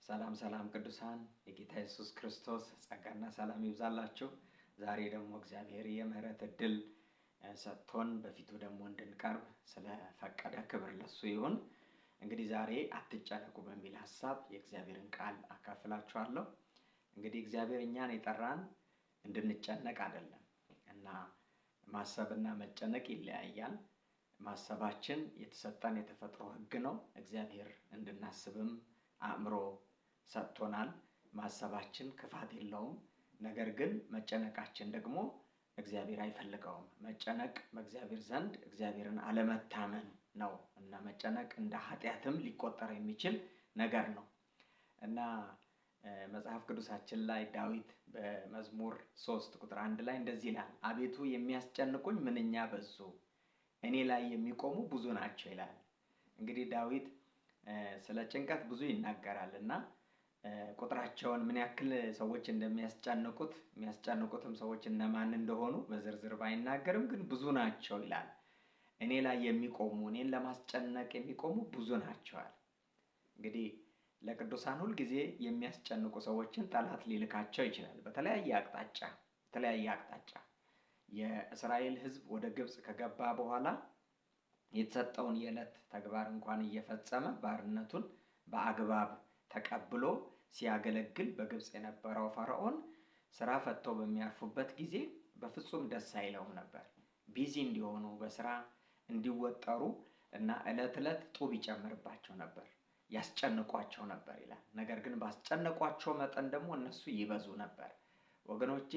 ሰላም ሰላም ቅዱሳን የጌታ ኢየሱስ ክርስቶስ ጸጋና ሰላም ይብዛላችሁ። ዛሬ ደግሞ እግዚአብሔር የምህረት እድል ሰጥቶን በፊቱ ደግሞ እንድንቀርብ ስለፈቀደ ክብር ለሱ ይሁን። እንግዲህ ዛሬ አትጨነቁ በሚል ሐሳብ የእግዚአብሔርን ቃል አካፍላችኋለሁ። እንግዲህ እግዚአብሔር እኛን የጠራን እንድንጨነቅ አይደለም እና ማሰብና መጨነቅ ይለያያል። ማሰባችን የተሰጠን የተፈጥሮ ሕግ ነው። እግዚአብሔር እንድናስብም አእምሮ ሰጥቶናል። ማሰባችን ክፋት የለውም። ነገር ግን መጨነቃችን ደግሞ እግዚአብሔር አይፈልገውም። መጨነቅ በእግዚአብሔር ዘንድ እግዚአብሔርን አለመታመን ነው እና መጨነቅ እንደ ኃጢአትም ሊቆጠር የሚችል ነገር ነው እና መጽሐፍ ቅዱሳችን ላይ ዳዊት በመዝሙር 3 ቁጥር 1 ላይ እንደዚህ ይላል፣ አቤቱ የሚያስጨንቁኝ ምንኛ በዙ፣ እኔ ላይ የሚቆሙ ብዙ ናቸው ይላል። እንግዲህ ዳዊት ስለ ጭንቀት ብዙ ይናገራል እና ቁጥራቸውን ምን ያክል ሰዎች እንደሚያስጨንቁት የሚያስጨንቁትም ሰዎች እነማን እንደሆኑ በዝርዝር ባይናገርም ግን ብዙ ናቸው ይላል። እኔ ላይ የሚቆሙ እኔን ለማስጨነቅ የሚቆሙ ብዙ ናቸዋል። እንግዲህ ለቅዱሳን ሁል ጊዜ የሚያስጨንቁ ሰዎችን ጠላት ሊልካቸው ይችላል። በተለያየ አቅጣጫ የእስራኤል ሕዝብ ወደ ግብጽ ከገባ በኋላ የተሰጠውን የዕለት ተግባር እንኳን እየፈጸመ ባርነቱን በአግባብ ተቀብሎ ሲያገለግል በግብጽ የነበረው ፈርዖን ስራ ፈተው በሚያርፉበት ጊዜ በፍጹም ደስ አይለውም ነበር። ቢዚ እንዲሆኑ በስራ እንዲወጠሩ እና ዕለት ጡብ ይጨምርባቸው ነበር፣ ያስጨንቋቸው ነበር ይላል። ነገር ግን ባስጨነቋቸው መጠን ደግሞ እነሱ ይበዙ ነበር። ወገኖቼ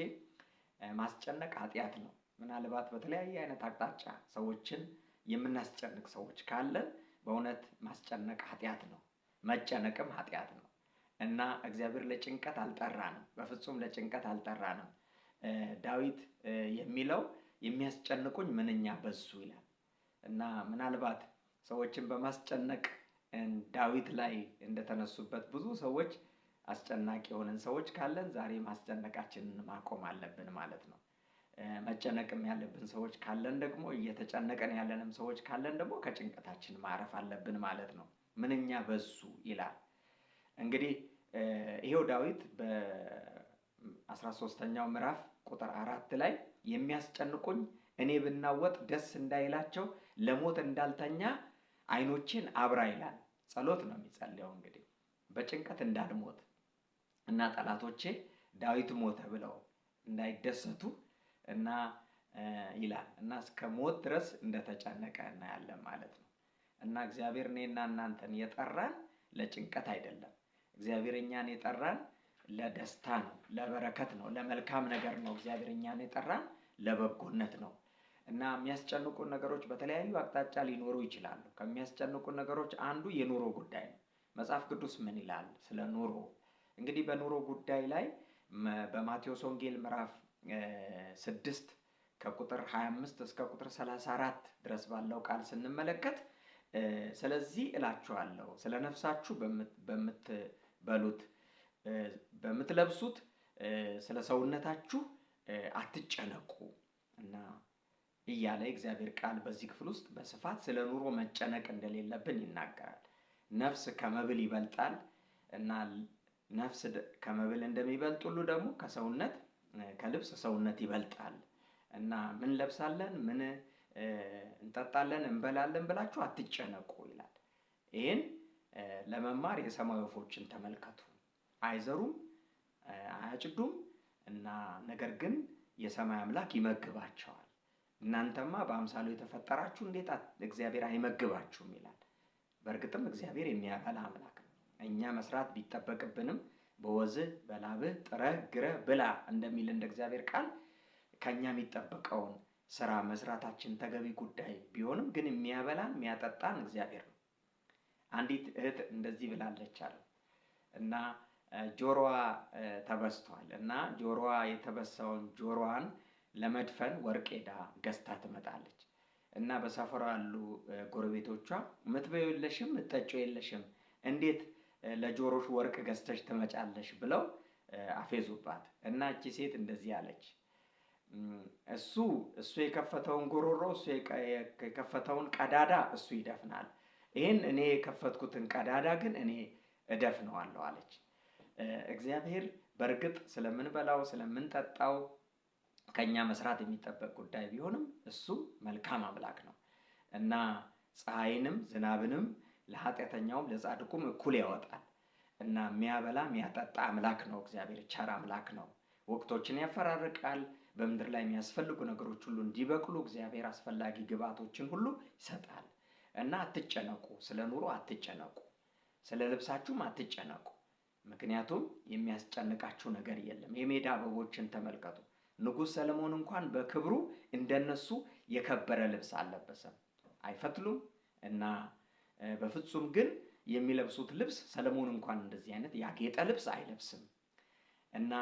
ማስጨነቅ ኃጢአት ነው። ምናልባት በተለያየ አይነት አቅጣጫ ሰዎችን የምናስጨንቅ ሰዎች ካለን በእውነት ማስጨነቅ ኃጢአት ነው፣ መጨነቅም ኃጢአት ነው እና እግዚአብሔር ለጭንቀት አልጠራንም፣ በፍጹም ለጭንቀት አልጠራንም። ዳዊት የሚለው የሚያስጨንቁኝ ምንኛ በዙ ይላል እና ምናልባት ሰዎችን በማስጨነቅ ዳዊት ላይ እንደተነሱበት ብዙ ሰዎች አስጨናቂ የሆነን ሰዎች ካለን ዛሬ ማስጨነቃችንን ማቆም አለብን ማለት ነው። መጨነቅም ያለብን ሰዎች ካለን ደግሞ እየተጨነቀን ያለንም ሰዎች ካለን ደግሞ ከጭንቀታችን ማረፍ አለብን ማለት ነው። ምንኛ በዙ ይላል። እንግዲህ ይሄው ዳዊት በ13ኛው ምዕራፍ ቁጥር 4 ላይ የሚያስጨንቁኝ እኔ ብናወጥ ደስ እንዳይላቸው ለሞት እንዳልተኛ ዓይኖቼን አብራ ይላል። ጸሎት ነው የሚጸልየው እንግዲህ በጭንቀት እንዳልሞት እና ጠላቶቼ ዳዊት ሞተ ብለው እንዳይደሰቱ እና ይላል እና እስከ ሞት ድረስ እንደተጨነቀ እናያለን ማለት ነው። እና እግዚአብሔር እኔና እናንተን የጠራን ለጭንቀት አይደለም። እግዚአብሔር እኛን የጠራን ለደስታ ነው፣ ለበረከት ነው፣ ለመልካም ነገር ነው። እግዚአብሔር እኛን የጠራን ለበጎነት ነው እና የሚያስጨንቁ ነገሮች በተለያዩ አቅጣጫ ሊኖሩ ይችላሉ። ከሚያስጨንቁ ነገሮች አንዱ የኑሮ ጉዳይ ነው። መጽሐፍ ቅዱስ ምን ይላል ስለ ኑሮ? እንግዲህ በኑሮ ጉዳይ ላይ በማቴዎስ ወንጌል ምዕራፍ 6 ከቁጥር 25 እስከ ቁጥር 34 ድረስ ባለው ቃል ስንመለከት ስለዚህ እላችኋለሁ ስለ ነፍሳችሁ በምትበሉት በምትለብሱት ስለ ሰውነታችሁ አትጨነቁ እና እያለ እግዚአብሔር ቃል በዚህ ክፍል ውስጥ በስፋት ስለ ኑሮ መጨነቅ እንደሌለብን ይናገራል። ነፍስ ከመብል ይበልጣል እና ነፍስ ከመብል እንደሚበልጥ ሁሉ ደግሞ ከልብስ ሰውነት ይበልጣል እና ምን ለብሳለን፣ ምን እንጠጣለን፣ እንበላለን ብላችሁ አትጨነቁ ይላል። ይህን ለመማር የሰማይ ወፎችን ተመልከቱ። አይዘሩም፣ አያጭዱም እና ነገር ግን የሰማይ አምላክ ይመግባቸዋል። እናንተማ በአምሳሉ የተፈጠራችሁ እንዴት እግዚአብሔር አይመግባችሁም ይላል። በእርግጥም እግዚአብሔር የሚያበላ አምላክ ነው። እኛ መስራት ቢጠበቅብንም በወዝህ በላብህ ጥረህ ግረህ ብላ እንደሚል እንደ እግዚአብሔር ቃል ከኛ የሚጠበቀውን ስራ መስራታችን ተገቢ ጉዳይ ቢሆንም ግን የሚያበላን የሚያጠጣን እግዚአብሔር ነው። አንዲት እህት እንደዚህ ብላለች አለ እና ጆሮዋ ተበስቷል እና ጆሮዋ የተበሳውን ጆሮዋን ለመድፈን ወርቅ ሄዳ ገዝታ ትመጣለች እና በሰፈሯ ያሉ ጎረቤቶቿ ምትበይው የለሽም ምትጠጪው የለሽም እንዴት ለጆሮሽ ወርቅ ገዝተሽ ትመጫለሽ ብለው አፌዙባት እና እቺ ሴት እንደዚህ አለች፣ እሱ የከፈተውን ጎሮሮ እሱ የከፈተውን ቀዳዳ እሱ ይደፍናል፣ ይሄን እኔ የከፈትኩትን ቀዳዳ ግን እኔ እደፍነዋለሁ አለች። እግዚአብሔር በእርግጥ ስለምንበላው ስለምንጠጣው ከኛ መስራት የሚጠበቅ ጉዳይ ቢሆንም እሱ መልካም አምላክ ነው እና ፀሐይንም ዝናብንም ለኃጢአተኛውም ለጻድቁም እኩል ያወጣል እና የሚያበላ የሚያጠጣ አምላክ ነው። እግዚአብሔር ቸር አምላክ ነው። ወቅቶችን ያፈራርቃል። በምድር ላይ የሚያስፈልጉ ነገሮች ሁሉ እንዲበቅሉ እግዚአብሔር አስፈላጊ ግብዓቶችን ሁሉ ይሰጣል እና አትጨነቁ፣ ስለ ኑሮ አትጨነቁ፣ ስለ ልብሳችሁም አትጨነቁ። ምክንያቱም የሚያስጨንቃችሁ ነገር የለም። የሜዳ አበቦችን ተመልከቱ። ንጉሥ ሰለሞን እንኳን በክብሩ እንደነሱ የከበረ ልብስ አልለበሰም። አይፈትሉም እና በፍጹም ግን የሚለብሱት ልብስ ሰለሞን እንኳን እንደዚህ አይነት ያጌጠ ልብስ አይለብስም እና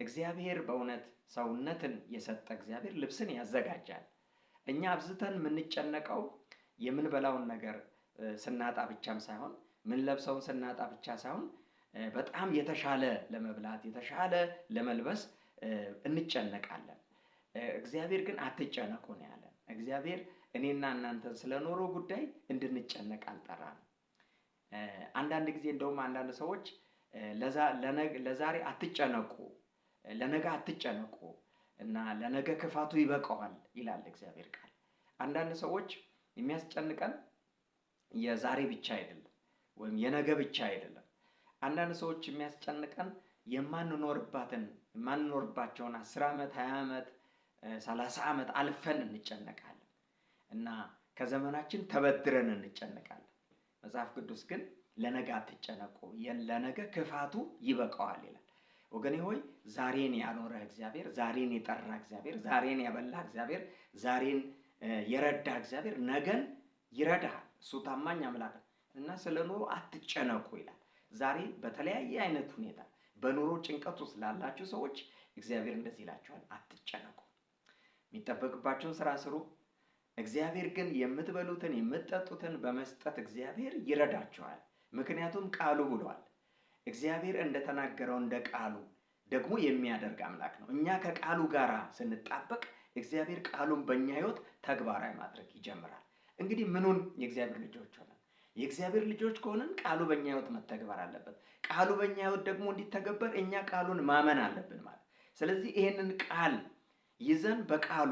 እግዚአብሔር በእውነት ሰውነትን የሰጠ እግዚአብሔር ልብስን ያዘጋጃል። እኛ አብዝተን የምንጨነቀው የምንበላውን ነገር ስናጣ ብቻም ሳይሆን ምንለብሰውን ስናጣ ብቻ ሳይሆን በጣም የተሻለ ለመብላት የተሻለ ለመልበስ እንጨነቃለን። እግዚአብሔር ግን አትጨነቁ ነው ያለን። እግዚአብሔር እኔና እናንተን ስለኖሮ ጉዳይ እንድንጨነቅ አልጠራንም። አንዳንድ ጊዜ እንደውም አንዳንድ ሰዎች ለዛሬ አትጨነቁ፣ ለነገ አትጨነቁ እና ለነገ ክፋቱ ይበቃዋል ይላል እግዚአብሔር ቃል። አንዳንድ ሰዎች የሚያስጨንቀን የዛሬ ብቻ አይደለም ወይም የነገ ብቻ አይደለም። አንዳንድ ሰዎች የሚያስጨንቀን የማንኖርባቸውን 10 ዓመት 20 ዓመት 30 ዓመት አልፈን እንጨነቃለን እና ከዘመናችን ተበድረን እንጨነቃለን። መጽሐፍ ቅዱስ ግን ለነገ አትጨነቁ፣ ለነገ ክፋቱ ይበቃዋል ይላል። ወገኔ ሆይ ዛሬን ያኖረ እግዚአብሔር፣ ዛሬን የጠራ እግዚአብሔር፣ ዛሬን ያበላ እግዚአብሔር፣ ዛሬን የረዳ እግዚአብሔር ነገን ይረዳል። እሱ ታማኝ አምላክ ነው እና ስለ ኑሮ አትጨነቁ ይላል። ዛሬ በተለያየ አይነት ሁኔታ በኑሮ ጭንቀት ውስጥ ላላችሁ ሰዎች እግዚአብሔር እንደዚህ ይላችኋል፣ አትጨነቁ። የሚጠበቅባችሁን ስራ ስሩ። እግዚአብሔር ግን የምትበሉትን የምትጠጡትን በመስጠት እግዚአብሔር ይረዳችኋል። ምክንያቱም ቃሉ ብሏል። እግዚአብሔር እንደተናገረው እንደ ቃሉ ደግሞ የሚያደርግ አምላክ ነው። እኛ ከቃሉ ጋር ስንጣበቅ እግዚአብሔር ቃሉን በእኛ ህይወት ተግባራዊ ማድረግ ይጀምራል። እንግዲህ ምኑን የእግዚአብሔር ልጆች ሆነን የእግዚአብሔር ልጆች ከሆነን ቃሉ በእኛ ህይወት መተግበር አለበት። ቃሉ በእኛ ህይወት ደግሞ እንዲተገበር እኛ ቃሉን ማመን አለብን ማለት። ስለዚህ ይሄንን ቃል ይዘን በቃሉ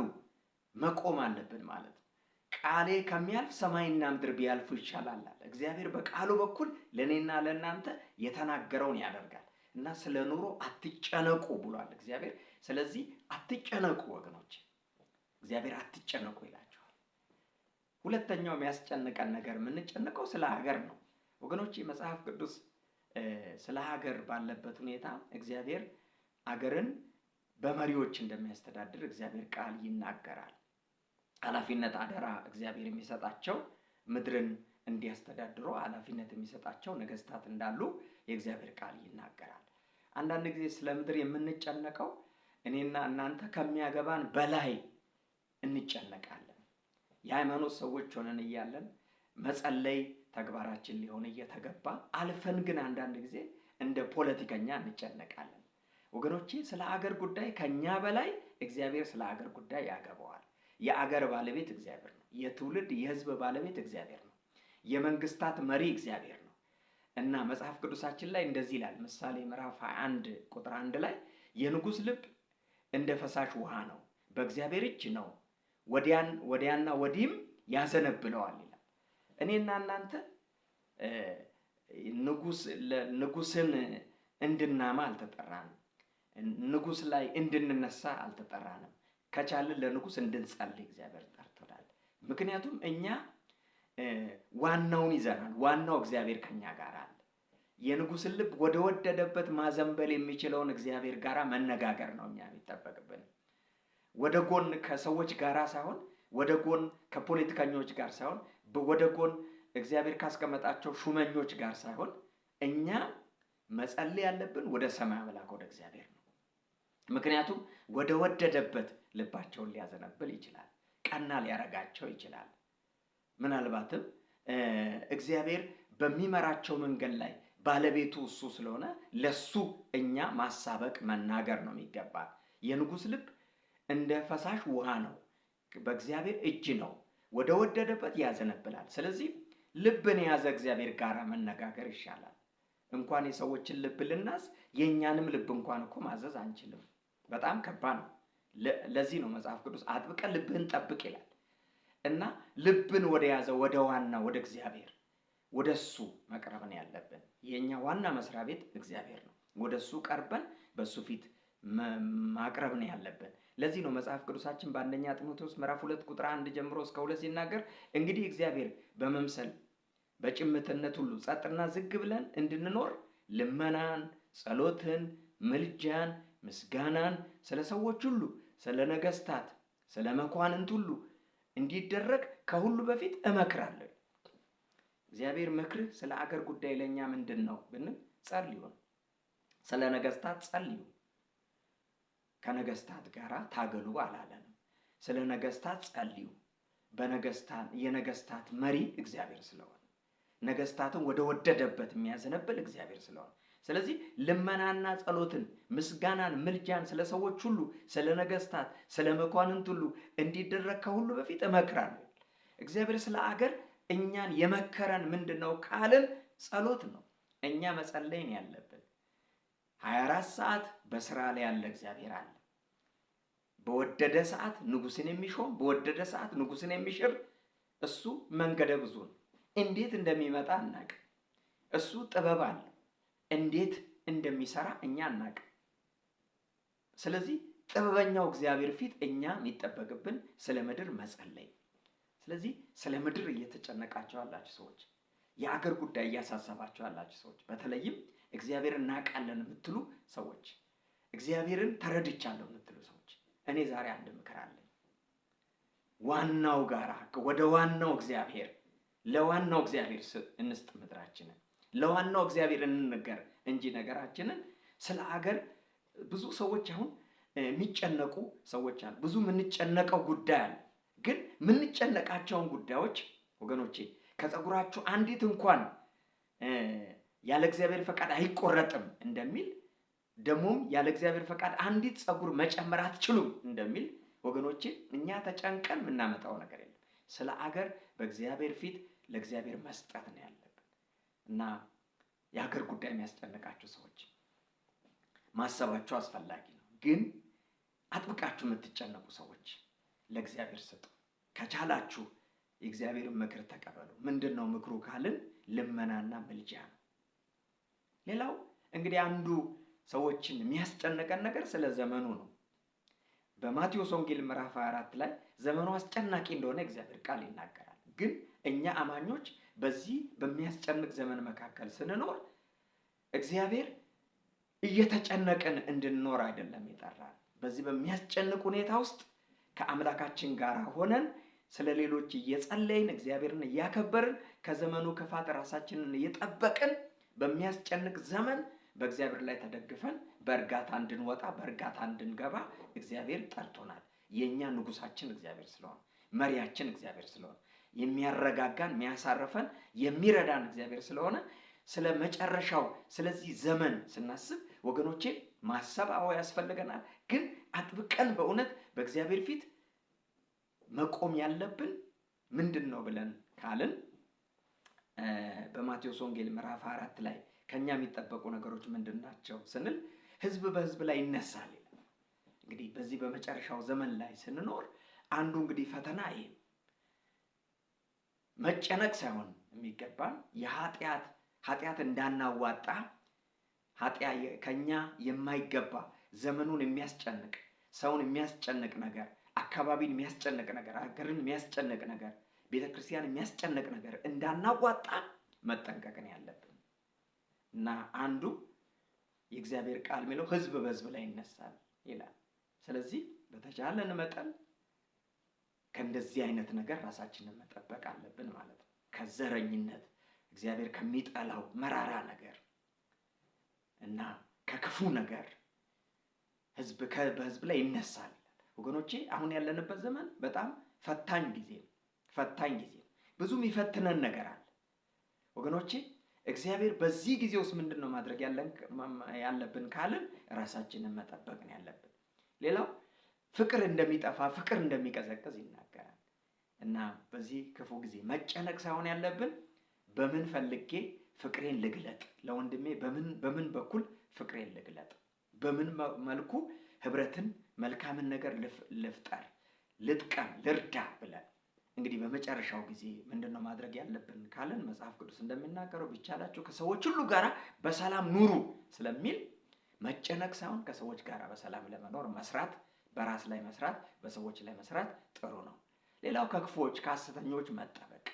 መቆም አለብን ማለት። ቃሌ ከሚያልፍ ሰማይና ምድር ቢያልፉ ይሻላል አለ እግዚአብሔር። በቃሉ በኩል ለኔና ለእናንተ የተናገረውን ያደርጋል እና ስለ ኑሮ አትጨነቁ ብሏል እግዚአብሔር። ስለዚህ አትጨነቁ ወገኖች፣ እግዚአብሔር አትጨነቁ ይላችኋል። ሁለተኛው የሚያስጨንቀን ነገር የምንጨነቀው ስለ ሀገር ነው ወገኖች። መጽሐፍ ቅዱስ ስለ ሀገር ባለበት ሁኔታ እግዚአብሔር ሀገርን በመሪዎች እንደሚያስተዳድር እግዚአብሔር ቃል ይናገራል። ኃላፊነት አደራ እግዚአብሔር የሚሰጣቸው ምድርን እንዲያስተዳድሩ ኃላፊነት የሚሰጣቸው ነገስታት እንዳሉ የእግዚአብሔር ቃል ይናገራል። አንዳንድ ጊዜ ስለ ምድር የምንጨነቀው እኔና እናንተ ከሚያገባን በላይ እንጨነቃለን። የሃይማኖት ሰዎች ሆነን እያለን መጸለይ ተግባራችን ሊሆን እየተገባ አልፈን ግን አንዳንድ ጊዜ እንደ ፖለቲከኛ እንጨነቃለን። ወገኖቼ ስለ አገር ጉዳይ ከኛ በላይ እግዚአብሔር ስለ አገር ጉዳይ ያገባዋል። የአገር ባለቤት እግዚአብሔር ነው። የትውልድ የህዝብ ባለቤት እግዚአብሔር ነው። የመንግስታት መሪ እግዚአብሔር ነው እና መጽሐፍ ቅዱሳችን ላይ እንደዚህ ይላል። ምሳሌ ምዕራፍ 21 ቁጥር 1 ላይ የንጉስ ልብ እንደ ፈሳሽ ውሃ ነው፣ በእግዚአብሔር እጅ ነው፣ ወዲያና ወዲህም ያዘነብለዋል ይላል። እኔና እናንተ ንጉስን እንድናማ አልተጠራንም። ንጉስ ላይ እንድንነሳ አልተጠራንም። ከቻልን ለንጉስ እንድንጸልይ እግዚአብሔር ጠርቶናል። ምክንያቱም እኛ ዋናውን ይዘናል። ዋናው እግዚአብሔር ከኛ ጋር አለ። የንጉስን ልብ ወደ ወደደበት ማዘንበል የሚችለውን እግዚአብሔር ጋር መነጋገር ነው እኛ የሚጠበቅብን። ወደ ጎን ከሰዎች ጋር ሳይሆን፣ ወደ ጎን ከፖለቲከኞች ጋር ሳይሆን፣ ወደ ጎን እግዚአብሔር ካስቀመጣቸው ሹመኞች ጋር ሳይሆን እኛ መጸለይ ያለብን ወደ ሰማይ አምላክ ወደ እግዚአብሔር ነው። ምክንያቱም ወደ ወደደበት ልባቸውን ሊያዘነብል ይችላል፣ ቀና ሊያረጋቸው ይችላል። ምናልባትም እግዚአብሔር በሚመራቸው መንገድ ላይ ባለቤቱ እሱ ስለሆነ ለሱ እኛ ማሳበቅ መናገር ነው የሚገባ። የንጉስ ልብ እንደ ፈሳሽ ውሃ ነው፣ በእግዚአብሔር እጅ ነው፣ ወደ ወደደበት ያዘነብላል። ስለዚህ ልብን የያዘ እግዚአብሔር ጋር መነጋገር ይሻላል። እንኳን የሰዎችን ልብ ልናዝ የኛንም ልብ እንኳን እኮ ማዘዝ አንችልም። በጣም ከባድ ነው። ለዚህ ነው መጽሐፍ ቅዱስ አጥብቀህ ልብህን ጠብቅ ይላል። እና ልብን ወደ ያዘው ወደ ዋና ወደ እግዚአብሔር ወደሱ መቅረብ ነው ያለብን። የኛ ዋና መስሪያ ቤት እግዚአብሔር ነው። ወደሱ ቀርበን በሱ ፊት ማቅረብ ነው ያለብን። ለዚህ ነው መጽሐፍ ቅዱሳችን በአንደኛ ጢሞቴዎስ ምዕራፍ 2 ቁጥር 1 ጀምሮ እስከ 2 ሲናገር እንግዲህ እግዚአብሔር በመምሰል በጭምትነት ሁሉ ጸጥና ዝግ ብለን እንድንኖር ልመናን፣ ጸሎትን፣ ምልጃን፣ ምስጋናን ስለ ሰዎች ሁሉ፣ ስለ ነገስታት፣ ስለ መኳንንት ሁሉ እንዲደረግ ከሁሉ በፊት እመክራለሁ። እግዚአብሔር ምክርህ ስለ አገር ጉዳይ ለኛ ምንድነው ብንል ጸልዩ። ስለ ነገስታት ጸልዩ። ከነገስታት ጋር ታገሉ አላለንም። ስለ ነገስታት ጸልዩ። የነገስታት መሪ እግዚአብሔር ስለሆነ ነገስታትን ወደ ወደደበት የሚያዘነብል እግዚአብሔር ስለሆነ ስለዚህ ልመናና ጸሎትን፣ ምስጋናን፣ ምልጃን ስለ ሰዎች ሁሉ፣ ስለ ነገስታት፣ ስለ መኳንንት ሁሉ እንዲደረግ ከሁሉ በፊት እመክራለሁ። እግዚአብሔር ስለ አገር እኛን የመከረን ምንድነው ካልን ጸሎት ነው። እኛ መጸለይ ነው ያለብን። 24 ሰዓት በስራ ላይ ያለ እግዚአብሔር አለ። በወደደ ሰዓት ንጉስን የሚሾም በወደደ ሰዓት ንጉስን የሚሽር እሱ መንገደ ብዙ ነው። እንዴት እንደሚመጣ አናውቅ። እሱ ጥበብ አለ። እንዴት እንደሚሰራ እኛ አናውቅ። ስለዚህ ጥበበኛው እግዚአብሔር ፊት እኛ የሚጠበቅብን ስለ ምድር መጸለይ። ስለዚህ ስለ ምድር እየተጨነቃችሁ ያላችሁ ሰዎች፣ የአገር ጉዳይ እያሳሰባችሁ ያላችሁ ሰዎች፣ በተለይም እግዚአብሔርን እናውቃለን የምትሉ ሰዎች፣ እግዚአብሔርን ተረድቻለሁ የምትሉ ሰዎች እኔ ዛሬ አንድ ምክር አለኝ። ዋናው ጋራ ወደ ዋናው እግዚአብሔር ለዋናው እግዚአብሔር እንስጥ ምድራችንን። ለዋናው እግዚአብሔር እንንገር እንጂ ነገራችንን ስለ አገር ብዙ ሰዎች አሁን የሚጨነቁ ሰዎች አሉ። ብዙ የምንጨነቀው ጉዳይ አለ። ግን የምንጨነቃቸውን ጉዳዮች ወገኖቼ ከፀጉራችሁ አንዲት እንኳን ያለ እግዚአብሔር ፈቃድ አይቆረጥም እንደሚል ደሞም ያለ እግዚአብሔር ፈቃድ አንዲት ፀጉር መጨመር አትችሉም እንደሚል ወገኖቼ እኛ ተጨንቀን የምናመጣው ነገር የለም። ስለ አገር በእግዚአብሔር ፊት ለእግዚአብሔር መስጠት ነው ያለብን። እና የአገር ጉዳይ የሚያስጨንቃችሁ ሰዎች ማሰባችሁ አስፈላጊ ነው። ግን አጥብቃችሁ የምትጨነቁ ሰዎች ለእግዚአብሔር ስጡ። ከቻላችሁ የእግዚአብሔርን ምክር ተቀበሉ። ምንድነው ምክሩ ካልን ልመናና ምልጃ ነው። ሌላው እንግዲህ አንዱ ሰዎችን የሚያስጨንቀን ነገር ስለ ዘመኑ ነው። በማቴዎስ ወንጌል ምዕራፍ 24 ላይ ዘመኑ አስጨናቂ እንደሆነ እግዚአብሔር ቃል ይናገራል። ግን እኛ አማኞች በዚህ በሚያስጨንቅ ዘመን መካከል ስንኖር እግዚአብሔር እየተጨነቅን እንድንኖር አይደለም የጠራን። በዚህ በሚያስጨንቅ ሁኔታ ውስጥ ከአምላካችን ጋር ሆነን ስለ ሌሎች እየጸለይን እግዚአብሔርን እያከበርን ከዘመኑ ክፋት ራሳችንን እየጠበቅን በሚያስጨንቅ ዘመን በእግዚአብሔር ላይ ተደግፈን በእርጋታ እንድንወጣ በእርጋታ እንድንገባ እግዚአብሔር ጠርቶናል። የኛ ንጉሳችን እግዚአብሔር ስለሆነ መሪያችን እግዚአብሔር ስለሆነ የሚያረጋጋን የሚያሳርፈን የሚረዳን እግዚአብሔር ስለሆነ ስለ መጨረሻው ስለዚህ ዘመን ስናስብ ወገኖቼ ማሰብ ያስፈልገናል። ግን አጥብቀን በእውነት በእግዚአብሔር ፊት መቆም ያለብን ምንድነው ብለን ካልን በማቴዎስ ወንጌል ምዕራፍ 4 ላይ ከኛ የሚጠበቁ ነገሮች ምንድናቸው ስንል ህዝብ በህዝብ ላይ ይነሳል። እንግዲህ በዚህ በመጨረሻው ዘመን ላይ ስንኖር አንዱ እንግዲህ ፈተና ይሄ መጨነቅ ሳይሆን የሚገባን ኃጢአት እንዳናዋጣ ከኛ የማይገባ ዘመኑን የሚያስጨንቅ ሰውን የሚያስጨንቅ ነገር አካባቢን የሚያስጨንቅ ነገር አገርን የሚያስጨንቅ ነገር ቤተክርስቲያን የሚያስጨንቅ ነገር እንዳናዋጣ መጠንቀቅን ያለብን እና አንዱ የእግዚአብሔር ቃል የሚለው ህዝብ በህዝብ ላይ ይነሳል ይላል። ስለዚህ በተቻለን መጠን ከእንደዚህ አይነት ነገር ራሳችንን መጠበቅ አለብን ማለት ነው። ከዘረኝነት እግዚአብሔር ከሚጠላው መራራ ነገር እና ከክፉ ነገር ህዝብ በህዝብ ላይ ይነሳል። ወገኖቼ አሁን ያለንበት ዘመን በጣም ፈታኝ ጊዜ ነው። ብዙ የሚፈትነን ነገር አለ። ወገኖቼ እግዚአብሔር በዚህ ጊዜ ውስጥ ምንድነው ማድረግ ያለብን ካልን ራሳችንን መጠበቅ ነው ያለብን። ሌላው ፍቅር እንደሚጠፋ ፍቅር እንደሚቀዘቅዝ ይናገራል። እና በዚህ ክፉ ጊዜ መጨነቅ ሳይሆን ያለብን በምን ፈልጌ ፍቅሬን ልግለጥ? ለወንድሜ በምን በኩል ፍቅሬን ልግለጥ? በምን መልኩ ህብረትን መልካምን ነገር ልፍጠር፣ ልጥቀም፣ ልርዳ ብለን እንግዲህ በመጨረሻው ጊዜ ምንድነው ማድረግ ያለብን ካለን መጽሐፍ ቅዱስ እንደሚናገረው ቢቻላችሁ ከሰዎች ሁሉ ጋር በሰላም ኑሩ ስለሚል መጨነቅ ሳይሆን ከሰዎች ጋር በሰላም ለመኖር መስራት፣ በራስ ላይ መስራት፣ በሰዎች ላይ መስራት ጥሩ ነው። ሌላው ከክፉዎች ከሐሰተኞች መጠበቅ።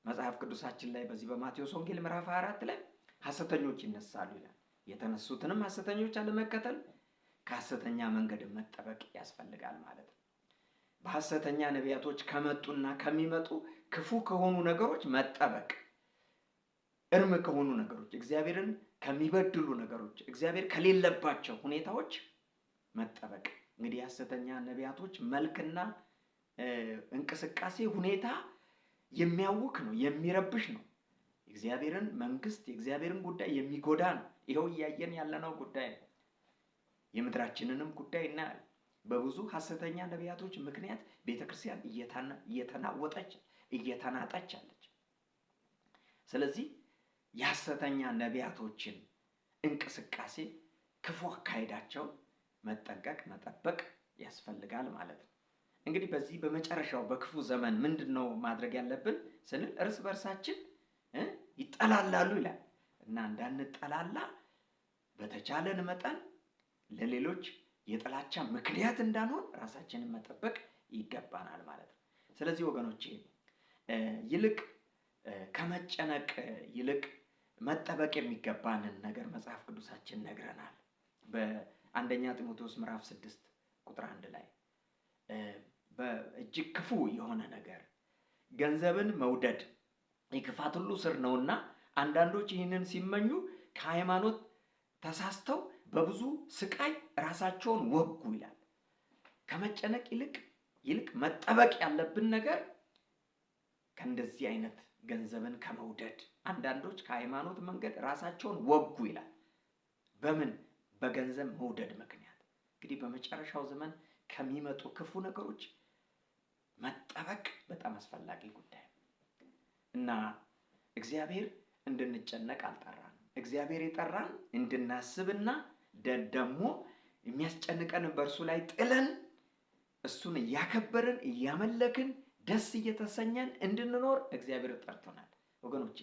መጽሐፍ ቅዱሳችን ላይ በዚህ በማቴዎስ ወንጌል ምዕራፍ 24 ላይ ሐሰተኞች ይነሳሉ ይላል። የተነሱትንም ሐሰተኞች አለመከተል ከሐሰተኛ መንገድ መጠበቅ ያስፈልጋል ማለት ነው። በሐሰተኛ ነቢያቶች ከመጡና ከሚመጡ ክፉ ከሆኑ ነገሮች መጠበቅ፣ እርም ከሆኑ ነገሮች፣ እግዚአብሔርን ከሚበድሉ ነገሮች፣ እግዚአብሔር ከሌለባቸው ሁኔታዎች መጠበቅ። እንግዲህ ሐሰተኛ ነቢያቶች መልክና እንቅስቃሴ ሁኔታ የሚያውክ ነው፣ የሚረብሽ ነው። የእግዚአብሔርን መንግስት የእግዚአብሔርን ጉዳይ የሚጎዳ ነው። ይኸው እያየን ያለነው ጉዳይ ነው። የምድራችንንም ጉዳይ እናያለን። በብዙ ሐሰተኛ ነቢያቶች ምክንያት ቤተክርስቲያን እየተናወጠች እየተናጠች አለች። ስለዚህ የሐሰተኛ ነቢያቶችን እንቅስቃሴ ክፉ አካሄዳቸው መጠንቀቅ መጠበቅ ያስፈልጋል ማለት ነው። እንግዲህ በዚህ በመጨረሻው በክፉ ዘመን ምንድነው ማድረግ ያለብን ስንል እርስ በርሳችን ይጠላላሉ ይላል እና እንዳንጠላላ በተቻለን መጠን ለሌሎች የጥላቻ ምክንያት እንዳንሆን ራሳችንን መጠበቅ ይገባናል ማለት ነው። ስለዚህ ወገኖቼ ይልቅ ከመጨነቅ ይልቅ መጠበቅ የሚገባንን ነገር መጽሐፍ ቅዱሳችን ነግረናል። በአንደኛ ጢሞቴዎስ ምዕራፍ 6 ቁጥር 1 ላይ በእጅግ ክፉ የሆነ ነገር ገንዘብን መውደድ የክፋት ሁሉ ስር ነውና አንዳንዶች ይህንን ሲመኙ ከሃይማኖት ተሳስተው በብዙ ስቃይ ራሳቸውን ወጉ ይላል። ከመጨነቅ ይልቅ መጠበቅ ያለብን ነገር ከእንደዚህ አይነት ገንዘብን ከመውደድ አንዳንዶች ከሃይማኖት መንገድ ራሳቸውን ወጉ ይላል። በምን? በገንዘብ መውደድ ምክንያት። እንግዲህ በመጨረሻው ዘመን ከሚመጡ ክፉ ነገሮች መጠበቅ በጣም አስፈላጊ ጉዳይ እና እግዚአብሔር እንድንጨነቅ አልጠራንም። እግዚአብሔር የጠራን እንድናስብና ደግሞ የሚያስጨንቀን በእርሱ ላይ ጥለን እሱን እያከበርን እያመለክን ደስ እየተሰኘን እንድንኖር እግዚአብሔር ጠርቶናል። ወገኖቼ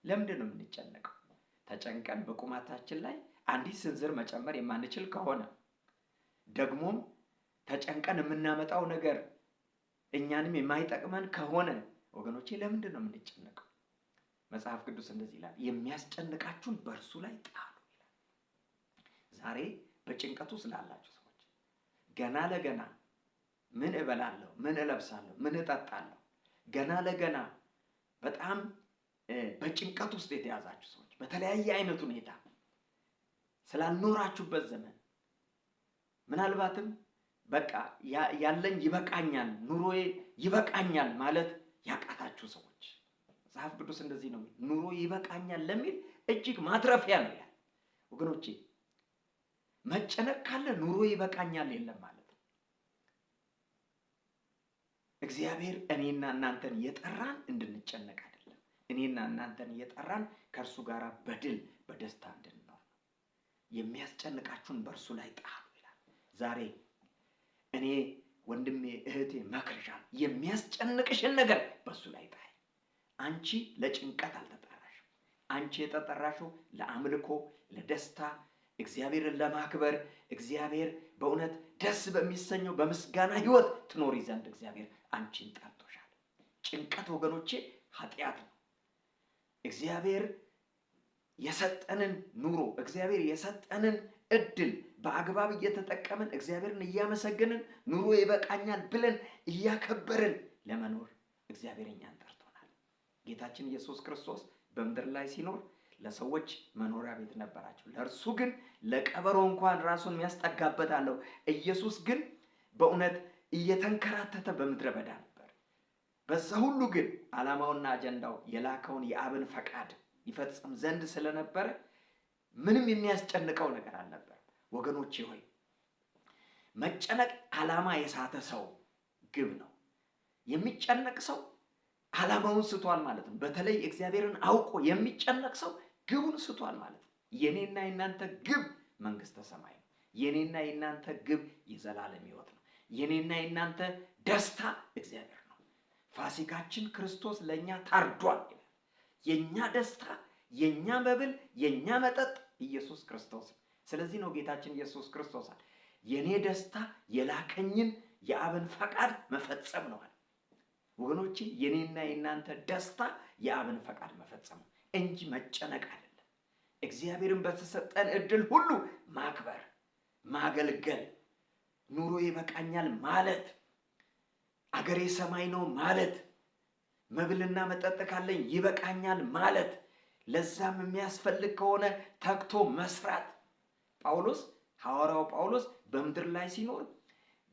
ለምንድን ነው የምንጨነቀው? ተጨንቀን በቁማታችን ላይ አንዲት ስንዝር መጨመር የማንችል ከሆነ ደግሞም ተጨንቀን የምናመጣው ነገር እኛንም የማይጠቅመን ከሆነ ወገኖቼ ለምንድን ነው የምንጨነቀው? መጽሐፍ ቅዱስ እንደዚህ ይላል፣ የሚያስጨንቃችሁን በእርሱ ላይ ጣሉ ይላል። ዛሬ በጭንቀቱ ስላላችሁ ሰዎች ገና ለገና ምን እበላለሁ፣ ምን እለብሳለሁ፣ ምን እጠጣለሁ፣ ገና ለገና በጣም በጭንቀት ውስጥ የተያዛችሁ ሰዎች በተለያየ አይነት ሁኔታ ስላልኖራችሁበት ዘመን ምናልባትም በቃ ያለኝ ይበቃኛል፣ ኑሮዬ ይበቃኛል ማለት ያቃታችሁ ሰዎች መጽሐፍ ቅዱስ እንደዚህ ነው፣ ኑሮ ይበቃኛል ለሚል እጅግ ማትረፊያ ነው ይላል። ወገኖቼ መጨነቅ ካለ ኑሮ ይበቃኛል የለም ማለት ነው። እግዚአብሔር እኔና እናንተን የጠራን እንድንጨነቅ አይደለም። እኔና እናንተን የጠራን ከእርሱ ጋር በድል በደስታ እንድንኖር ነው። የሚያስጨንቃችሁን በእርሱ ላይ ጣሉ ይላል። ዛሬ እኔ ወንድሜ እህቴ መክርሻል፣ የሚያስጨንቅሽን ነገር በእሱ ላይ ጣይ። አንቺ ለጭንቀት አልተጠራሽም። አንቺ የተጠራሽው ለአምልኮ፣ ለደስታ፣ እግዚአብሔርን ለማክበር፣ እግዚአብሔር በእውነት ደስ በሚሰኘው በምስጋና ህይወት ትኖሪ ዘንድ እግዚአብሔር አንቺን ጠርቶሻል። ጭንቀት ወገኖቼ ኃጢአት ነው። እግዚአብሔር የሰጠንን ኑሮ፣ እግዚአብሔር የሰጠንን እድል በአግባብ እየተጠቀምን እግዚአብሔርን እያመሰገንን ኑሮ ይበቃኛል ብለን እያከበርን ለመኖር እግዚአብሔር እኛን ጠርቶናል። ጌታችን ኢየሱስ ክርስቶስ በምድር ላይ ሲኖር ለሰዎች መኖሪያ ቤት ነበራቸው። ለእርሱ ግን ለቀበሮ እንኳን ራሱን የሚያስጠጋበት አለው። ኢየሱስ ግን በእውነት እየተንከራተተ በምድረ በዳ ነበር። በዛ ሁሉ ግን ዓላማውና አጀንዳው የላከውን የአብን ፈቃድ ይፈጽም ዘንድ ስለነበረ ምንም የሚያስጨንቀው ነገር አልነበር። ወገኖቼ ሆይ መጨነቅ ዓላማ የሳተ ሰው ግብ ነው። የሚጨነቅ ሰው ዓላማውን ስቷል ማለት ነው። በተለይ እግዚአብሔርን አውቆ የሚጨነቅ ሰው ግቡን ስቷል ማለት ነው። የኔና የናንተ ግብ መንግስተ ሰማይ ነው። የኔና የናንተ ግብ የዘላለም ሕይወት ነው። የኔና የናንተ ደስታ እግዚአብሔር ነው። ፋሲካችን ክርስቶስ ለኛ ታርዷል ይላል። የኛ ደስታ፣ የኛ መብል፣ የኛ መጠጥ ኢየሱስ ክርስቶስ ነው። ስለዚህ ነው ጌታችን ኢየሱስ ክርስቶስ አለ የኔ ደስታ የላከኝን የአብን ፈቃድ መፈጸም ነው አለ። ወገኖቼ የኔና የናንተ ደስታ የአብን ፈቃድ መፈጸም ነው እንጂ መጨነቅ አይደለም። እግዚአብሔርን በተሰጠን እድል ሁሉ ማክበር፣ ማገልገል፣ ኑሮ ይበቃኛል ማለት፣ አገሬ ሰማይ ነው ማለት፣ መብልና መጠጥ ካለኝ ይበቃኛል ማለት፣ ለዛም የሚያስፈልግ ከሆነ ተግቶ መስራት። ጳውሎስ ሐዋርያው ጳውሎስ በምድር ላይ ሲኖር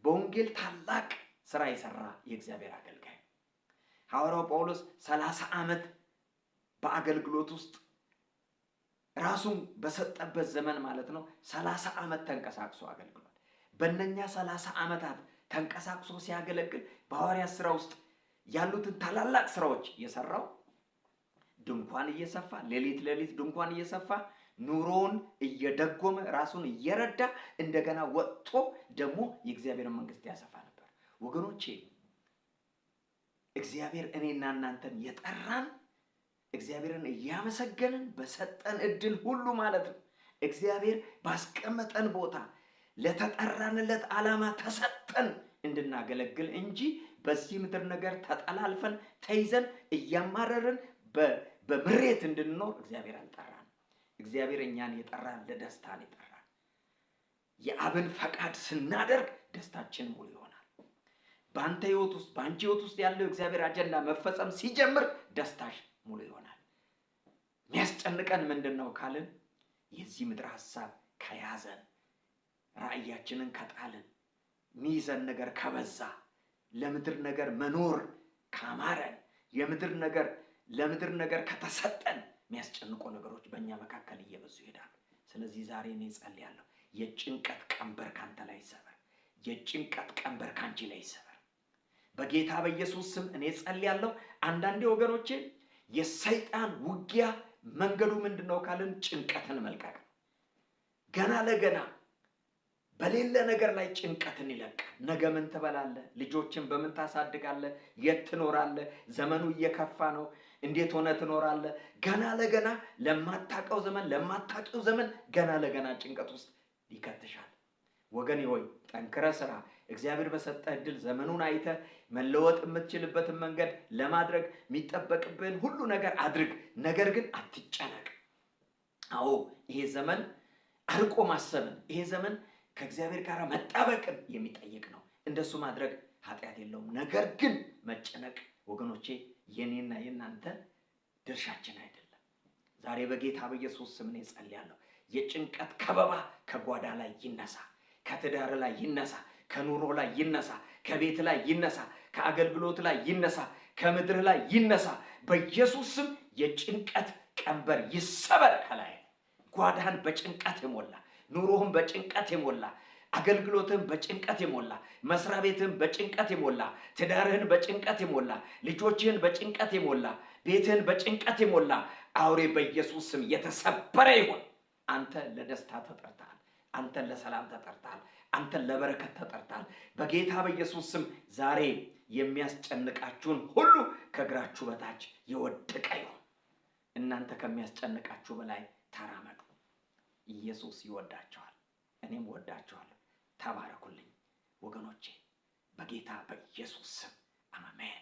በወንጌል ታላቅ ስራ የሰራ የእግዚአብሔር አገልጋይ ሐዋርያው ጳውሎስ 30 ዓመት በአገልግሎት ውስጥ ራሱን በሰጠበት ዘመን ማለት ነው 30 ዓመት ተንቀሳቅሶ አገልግሏል። በእነኛ 30 ዓመታት ተንቀሳቅሶ ሲያገለግል በሐዋርያት ስራ ውስጥ ያሉትን ታላላቅ ስራዎች የሰራው ድንኳን እየሰፋ ሌሊት ድንኳን እየሰፋ ኑሮውን እየደጎመ ራሱን እየረዳ እንደገና ወጥቶ ደግሞ የእግዚአብሔር መንግስት ያሰፋ ነበር። ወገኖቼ እግዚአብሔር እኔና እናንተን የጠራን እግዚአብሔርን እያመሰገንን በሰጠን እድል ሁሉ ማለት ነው እግዚአብሔር ባስቀመጠን ቦታ ለተጠራንለት ዓላማ ተሰጠን እንድናገለግል እንጂ በዚህ ምድር ነገር ተጠላልፈን ተይዘን እያማረርን በምሬት እንድንኖር እግዚአብሔር አልጠራን። እግዚአብሔር እኛን የጠራን ለደስታ ነው የጠራን። የአብን ፈቃድ ስናደርግ ደስታችን ሙሉ ይሆናል። በአንተ ህይወት ውስጥ በአንቺ ህይወት ውስጥ ያለው እግዚአብሔር አጀንዳ መፈጸም ሲጀምር ደስታሽ ሙሉ ይሆናል። የሚያስጨንቀን ምንድነው ካልን የዚህ ምድር ሐሳብ ከያዘን፣ ራእያችንን ከጣልን፣ ሚዘን ነገር ከበዛ፣ ለምድር ነገር መኖር ካማረን፣ ለምድር ነገር ከተሰጠን የሚያስጨንቁ ነገሮች በእኛ መካከል እየበዙ ይሄዳሉ። ስለዚህ ዛሬ እኔ ጸልያለሁ የጭንቀት ቀንበር ካንተ ላይ ይሰበር። የጭንቀት ቀንበር ካንቺ ላይ ይሰበር በጌታ በኢየሱስ ስም እኔ ጸልያለሁ። አንዳንዴ ወገኖቼ የሰይጣን ውጊያ መንገዱ ምንድነው ካልን ጭንቀትን መልቀቅ። ገና ለገና በሌለ ነገር ላይ ጭንቀትን ይለቃል። ነገ ምን ትበላለህ? ልጆችን በምን ታሳድጋለህ? የት ትኖራለህ? ዘመኑ እየከፋ ነው። እንዴት ሆነ ትኖራለህ? ገና ለገና ለማታውቀው ዘመን ለማታውቂው ዘመን ገና ለገና ጭንቀት ውስጥ ይከትሻል። ወገኔ ሆይ ጠንክረህ ስራ። እግዚአብሔር በሰጠህ እድል ዘመኑን አይተህ መለወጥ የምትችልበትን መንገድ ለማድረግ የሚጠበቅብህን ሁሉ ነገር አድርግ። ነገር ግን አትጨነቅ። አዎ ይሄ ዘመን አርቆ ማሰብን፣ ይሄ ዘመን ከእግዚአብሔር ጋር መጣበቅን የሚጠይቅ ነው። እንደሱ ማድረግ ኃጢአት የለውም። ነገር ግን መጨነቅ ወገኖቼ የኔና የናንተ ድርሻችን አይደለም። ዛሬ በጌታ በኢየሱስ ስም እኔ ጸልያለሁ የጭንቀት ከበባ ከጓዳ ላይ ይነሳ፣ ከትዳር ላይ ይነሳ፣ ከኑሮ ላይ ይነሳ፣ ከቤት ላይ ይነሳ፣ ከአገልግሎት ላይ ይነሳ፣ ከምድር ላይ ይነሳ። በኢየሱስ ስም የጭንቀት ቀንበር ይሰበር ከላይ። ጓዳህን በጭንቀት የሞላ፣ ኑሮህን በጭንቀት የሞላ፣ አገልግሎትህን በጭንቀት የሞላ፣ መስሪያ ቤትህን በጭንቀት የሞላ፣ ትዳርህን በጭንቀት የሞላ፣ ልጆችህን በጭንቀት የሞላ፣ ቤትህን በጭንቀት የሞላ አውሬ በኢየሱስ ስም የተሰበረ ይሁን። አንተ ለደስታ ተጠርተሃል። አንተ ለሰላም ተጠርተሃል። አንተ ለበረከት ተጠርተሃል። በጌታ በኢየሱስ ስም ዛሬ የሚያስጨንቃችሁን ሁሉ ከእግራችሁ በታች የወደቀ ይሁን። እናንተ ከሚያስጨንቃችሁ በላይ ተራመዱ። ኢየሱስ ይወዳችኋል፣ እኔም ወዳችኋለሁ። ተባረኩልኝ ወገኖቼ በጌታ በኢየሱስ ስም አሜን።